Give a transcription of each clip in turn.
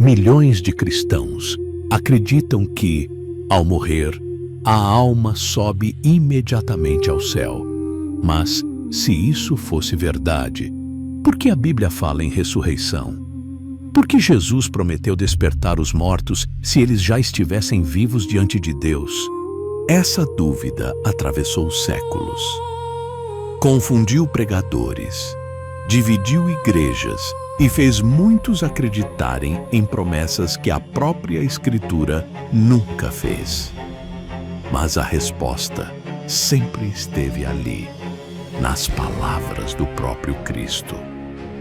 Milhões de cristãos acreditam que, ao morrer, a alma sobe imediatamente ao céu. Mas, se isso fosse verdade, por que a Bíblia fala em ressurreição? Por que Jesus prometeu despertar os mortos se eles já estivessem vivos diante de Deus? Essa dúvida atravessou séculos. Confundiu pregadores, dividiu igrejas e fez muitos acreditarem em promessas que a própria Escritura nunca fez. Mas a resposta sempre esteve ali, nas palavras do próprio Cristo.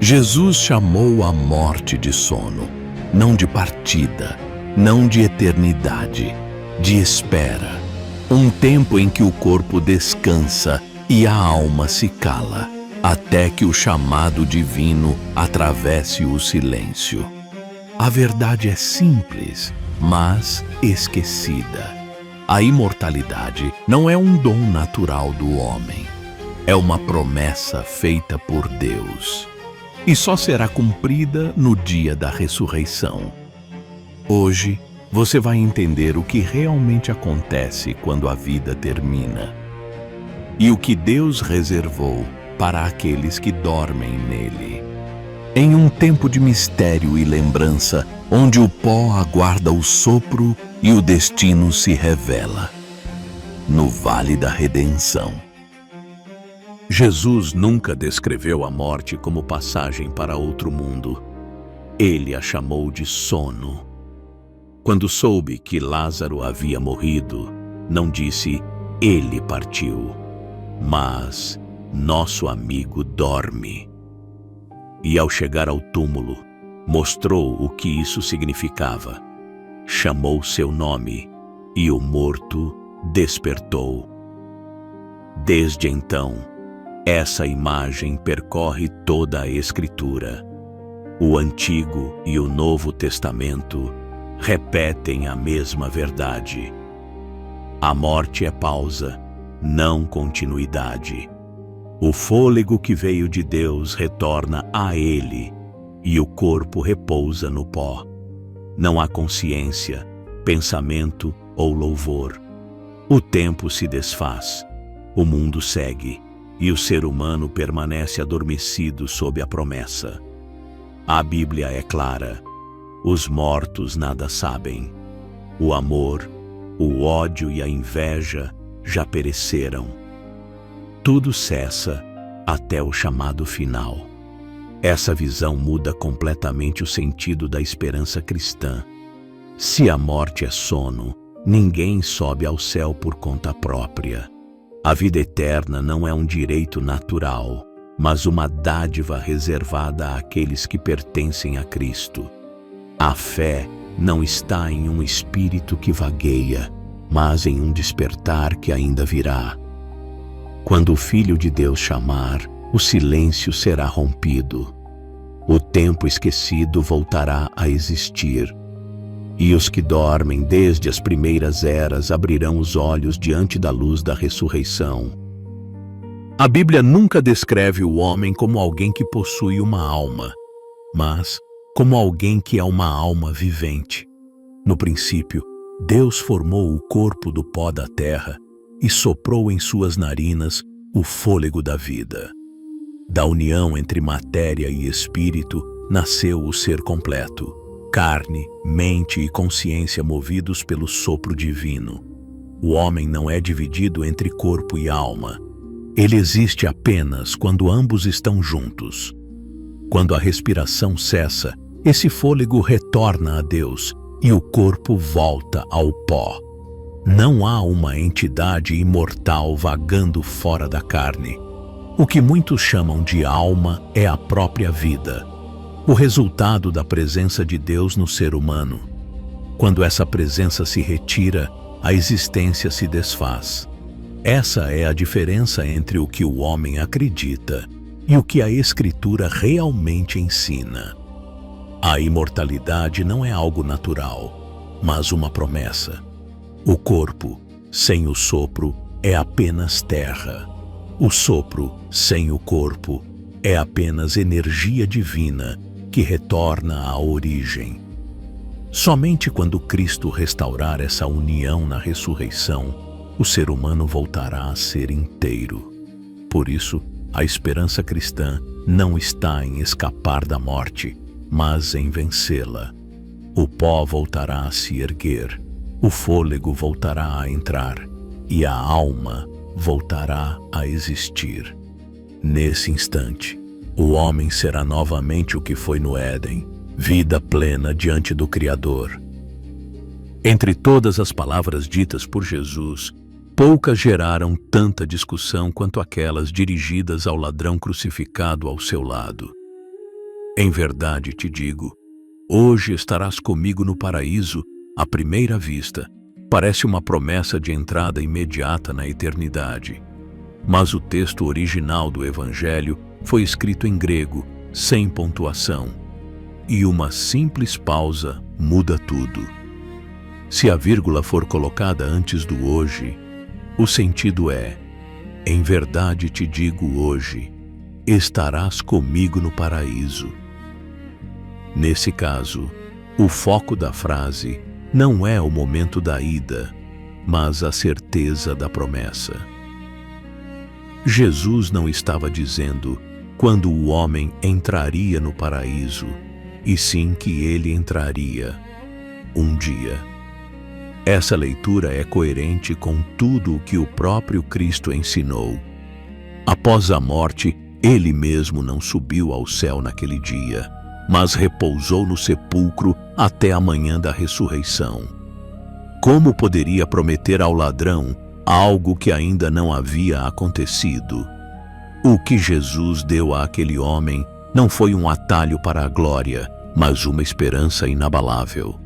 Jesus chamou a morte de sono, não de partida, não de eternidade, de espera. Um tempo em que o corpo descansa e a alma se cala, até que o chamado divino atravesse o silêncio. A verdade é simples, mas esquecida. A imortalidade não é um dom natural do homem. É uma promessa feita por Deus. E só será cumprida no dia da ressurreição. Hoje, você vai entender o que realmente acontece quando a vida termina. E o que Deus reservou para aqueles que dormem nele. Em um tempo de mistério e lembrança, onde o pó aguarda o sopro e o destino se revela. No Vale da Redenção. Jesus nunca descreveu a morte como passagem para outro mundo. Ele a chamou de sono. Quando soube que Lázaro havia morrido, não disse, ele partiu, mas nosso amigo dorme. E ao chegar ao túmulo, mostrou o que isso significava. Chamou seu nome e o morto despertou. Desde então, essa imagem percorre toda a Escritura. O Antigo e o Novo Testamento repetem a mesma verdade. A morte é pausa, não continuidade. O fôlego que veio de Deus retorna a Ele e o corpo repousa no pó. Não há consciência, pensamento ou louvor. O tempo se desfaz, o mundo segue e o ser humano permanece adormecido sob a promessa. A Bíblia é clara. Os mortos nada sabem. O amor, o ódio e a inveja já pereceram. Tudo cessa até o chamado final. Essa visão muda completamente o sentido da esperança cristã. Se a morte é sono, ninguém sobe ao céu por conta própria. A vida eterna não é um direito natural, mas uma dádiva reservada àqueles que pertencem a Cristo. A fé não está em um espírito que vagueia, mas em um despertar que ainda virá. Quando o Filho de Deus chamar, o silêncio será rompido. O tempo esquecido voltará a existir. E os que dormem desde as primeiras eras abrirão os olhos diante da luz da ressurreição. A Bíblia nunca descreve o homem como alguém que possui uma alma, mas como alguém que é uma alma vivente. No princípio, Deus formou o corpo do pó da terra e soprou em suas narinas o fôlego da vida. Da união entre matéria e espírito nasceu o ser completo, carne, mente e consciência movidos pelo sopro divino. O homem não é dividido entre corpo e alma. Ele existe apenas quando ambos estão juntos. Quando a respiração cessa, esse fôlego retorna a Deus e o corpo volta ao pó. Não há uma entidade imortal vagando fora da carne. O que muitos chamam de alma é a própria vida, o resultado da presença de Deus no ser humano. Quando essa presença se retira, a existência se desfaz. Essa é a diferença entre o que o homem acredita e o que a Escritura realmente ensina. A imortalidade não é algo natural, mas uma promessa. O corpo, sem o sopro, é apenas terra. O sopro, sem o corpo, é apenas energia divina que retorna à origem. Somente quando Cristo restaurar essa união na ressurreição, o ser humano voltará a ser inteiro. Por isso, a esperança cristã não está em escapar da morte, mas em vencê-la. O pó voltará a se erguer, o fôlego voltará a entrar e a alma voltará a existir. Nesse instante, o homem será novamente o que foi no Éden, vida plena diante do Criador. Entre todas as palavras ditas por Jesus, poucas geraram tanta discussão quanto aquelas dirigidas ao ladrão crucificado ao seu lado. Em verdade te digo, hoje estarás comigo no paraíso. À primeira vista, parece uma promessa de entrada imediata na eternidade. Mas o texto original do Evangelho foi escrito em grego, sem pontuação. E uma simples pausa muda tudo. Se a vírgula for colocada antes do hoje, o sentido é: em verdade te digo hoje, estarás comigo no paraíso. Nesse caso, o foco da frase não é o momento da ida, mas a certeza da promessa. Jesus não estava dizendo quando o homem entraria no paraíso, e sim que ele entraria um dia. Essa leitura é coerente com tudo o que o próprio Cristo ensinou. Após a morte, ele mesmo não subiu ao céu naquele dia, mas repousou no sepulcro até a manhã da ressurreição. Como poderia prometer ao ladrão algo que ainda não havia acontecido? O que Jesus deu àquele homem não foi um atalho para a glória, mas uma esperança inabalável.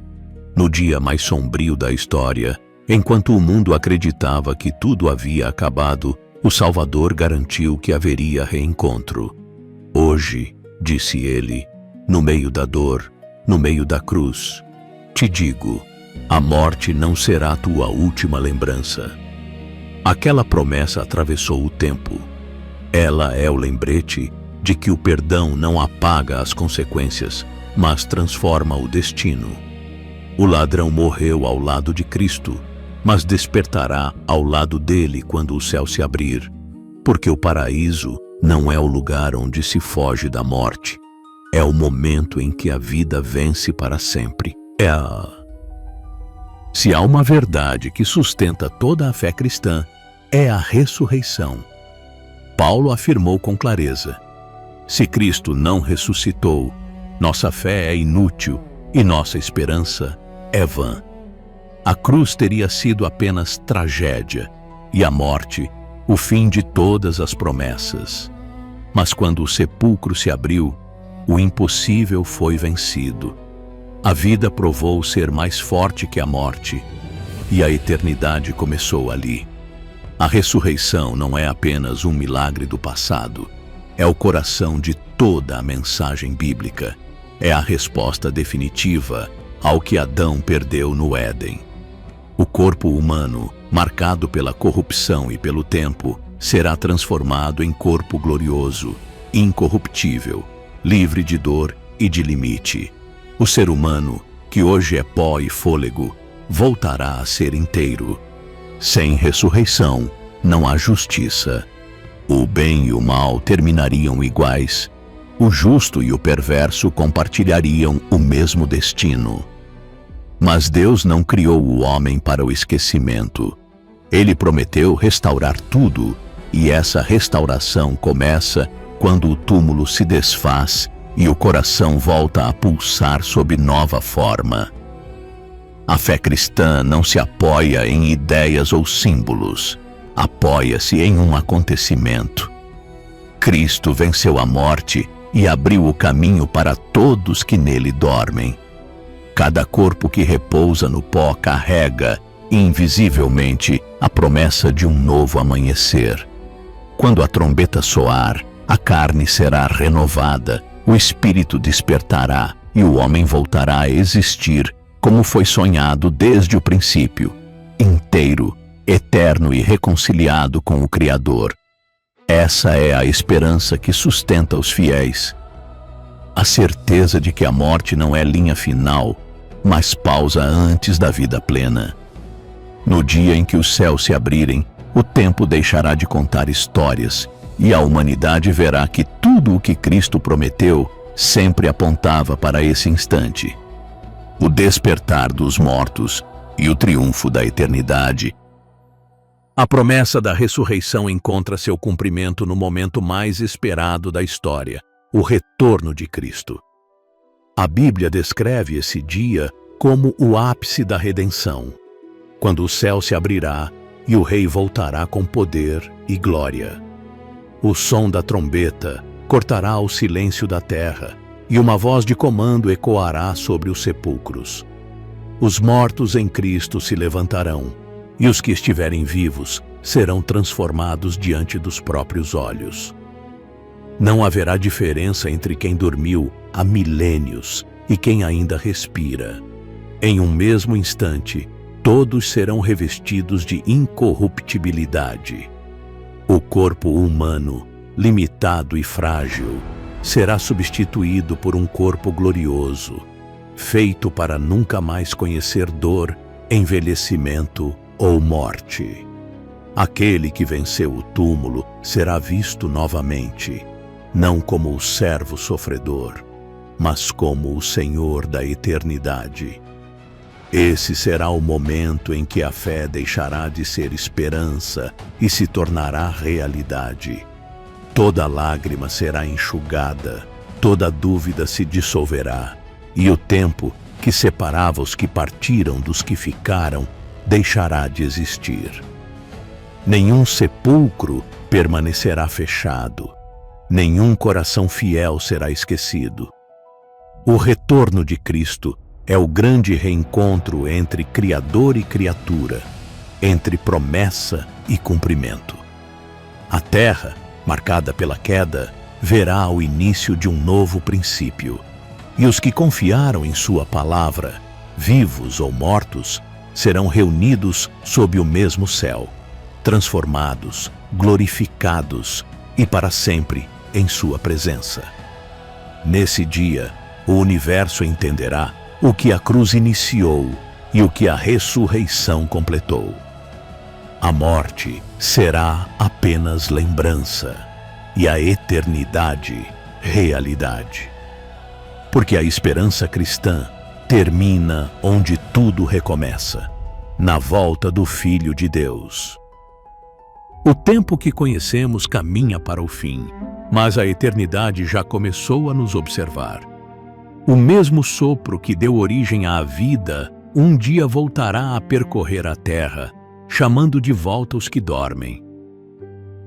No dia mais sombrio da história, enquanto o mundo acreditava que tudo havia acabado, o Salvador garantiu que haveria reencontro. Hoje, disse ele, no meio da dor, no meio da cruz, te digo, a morte não será tua última lembrança. Aquela promessa atravessou o tempo. Ela é o lembrete de que o perdão não apaga as consequências, mas transforma o destino. O ladrão morreu ao lado de Cristo, mas despertará ao lado dele quando o céu se abrir, porque o paraíso não é o lugar onde se foge da morte, é o momento em que a vida vence para sempre. Se há uma verdade que sustenta toda a fé cristã, é a ressurreição. Paulo afirmou com clareza: se Cristo não ressuscitou, nossa fé é inútil e nossa esperança é vã. A cruz teria sido apenas tragédia e a morte, o fim de todas as promessas. Mas quando o sepulcro se abriu, o impossível foi vencido. A vida provou ser mais forte que a morte e a eternidade começou ali. A ressurreição não é apenas um milagre do passado, é o coração de toda a mensagem bíblica. É a resposta definitiva ao que Adão perdeu no Éden. O corpo humano, marcado pela corrupção e pelo tempo, será transformado em corpo glorioso, incorruptível, livre de dor e de limite. O ser humano, que hoje é pó e fôlego, voltará a ser inteiro. Sem ressurreição, não há justiça. O bem e o mal terminariam iguais. O justo e o perverso compartilhariam o mesmo destino. Mas Deus não criou o homem para o esquecimento. Ele prometeu restaurar tudo, e essa restauração começa quando o túmulo se desfaz e o coração volta a pulsar sob nova forma. A fé cristã não se apoia em ideias ou símbolos, apoia-se em um acontecimento. Cristo venceu a morte e abriu o caminho para todos que nele dormem. Cada corpo que repousa no pó carrega, invisivelmente, a promessa de um novo amanhecer. Quando a trombeta soar, a carne será renovada, o espírito despertará e o homem voltará a existir como foi sonhado desde o princípio, inteiro, eterno e reconciliado com o Criador. Essa é a esperança que sustenta os fiéis. A certeza de que a morte não é linha final, mas pausa antes da vida plena. No dia em que os céus se abrirem, o tempo deixará de contar histórias e a humanidade verá que tudo o que Cristo prometeu sempre apontava para esse instante. O despertar dos mortos e o triunfo da eternidade. A promessa da ressurreição encontra seu cumprimento no momento mais esperado da história, o retorno de Cristo. A Bíblia descreve esse dia como o ápice da redenção, quando o céu se abrirá e o Rei voltará com poder e glória. O som da trombeta cortará o silêncio da terra e uma voz de comando ecoará sobre os sepulcros. Os mortos em Cristo se levantarão e os que estiverem vivos serão transformados diante dos próprios olhos. Não haverá diferença entre quem dormiu há milênios e quem ainda respira. Em um mesmo instante, todos serão revestidos de incorruptibilidade. O corpo humano, limitado e frágil, será substituído por um corpo glorioso, feito para nunca mais conhecer dor, envelhecimento ou morte. Aquele que venceu o túmulo será visto novamente, não como o servo sofredor, mas como o Senhor da eternidade. Esse será o momento em que a fé deixará de ser esperança e se tornará realidade. Toda lágrima será enxugada, toda dúvida se dissolverá, e o tempo que separava os que partiram dos que ficaram deixará de existir. Nenhum sepulcro permanecerá fechado, nenhum coração fiel será esquecido. O retorno de Cristo é o grande reencontro entre Criador e criatura, entre promessa e cumprimento. A terra, marcada pela queda, verá o início de um novo princípio, e os que confiaram em sua palavra, vivos ou mortos, serão reunidos sob o mesmo céu, transformados, glorificados e para sempre em sua presença. Nesse dia, o universo entenderá o que a cruz iniciou e o que a ressurreição completou. A morte será apenas lembrança e a eternidade realidade. Porque a esperança cristã termina onde tudo recomeça, na volta do Filho de Deus. O tempo que conhecemos caminha para o fim, mas a eternidade já começou a nos observar. O mesmo sopro que deu origem à vida, um dia voltará a percorrer a terra, chamando de volta os que dormem.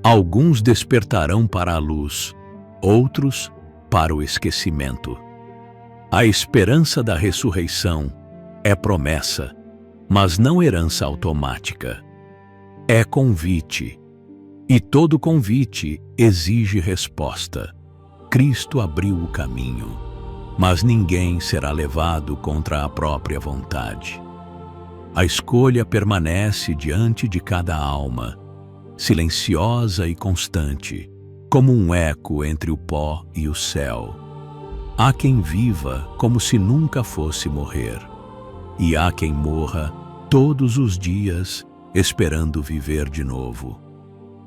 Alguns despertarão para a luz, outros para o esquecimento. A esperança da ressurreição é promessa, mas não herança automática. É convite, e todo convite exige resposta. Cristo abriu o caminho, mas ninguém será levado contra a própria vontade. A escolha permanece diante de cada alma, silenciosa e constante, como um eco entre o pó e o céu. Há quem viva como se nunca fosse morrer, e há quem morra todos os dias esperando viver de novo.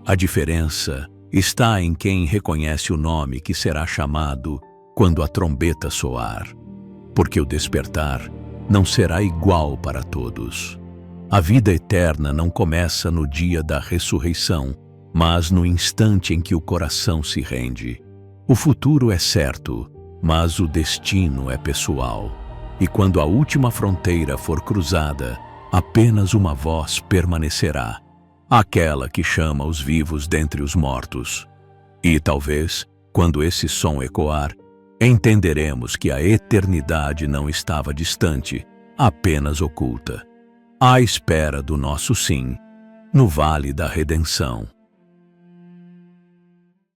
A diferença está em quem reconhece o nome que será chamado quando a trombeta soar, porque o despertar não será igual para todos. A vida eterna não começa no dia da ressurreição, mas no instante em que o coração se rende. O futuro é certo, mas o destino é pessoal. E quando a última fronteira for cruzada, apenas uma voz permanecerá, aquela que chama os vivos dentre os mortos. E talvez, quando esse som ecoar, entenderemos que a eternidade não estava distante, apenas oculta, à espera do nosso sim, no vale da redenção.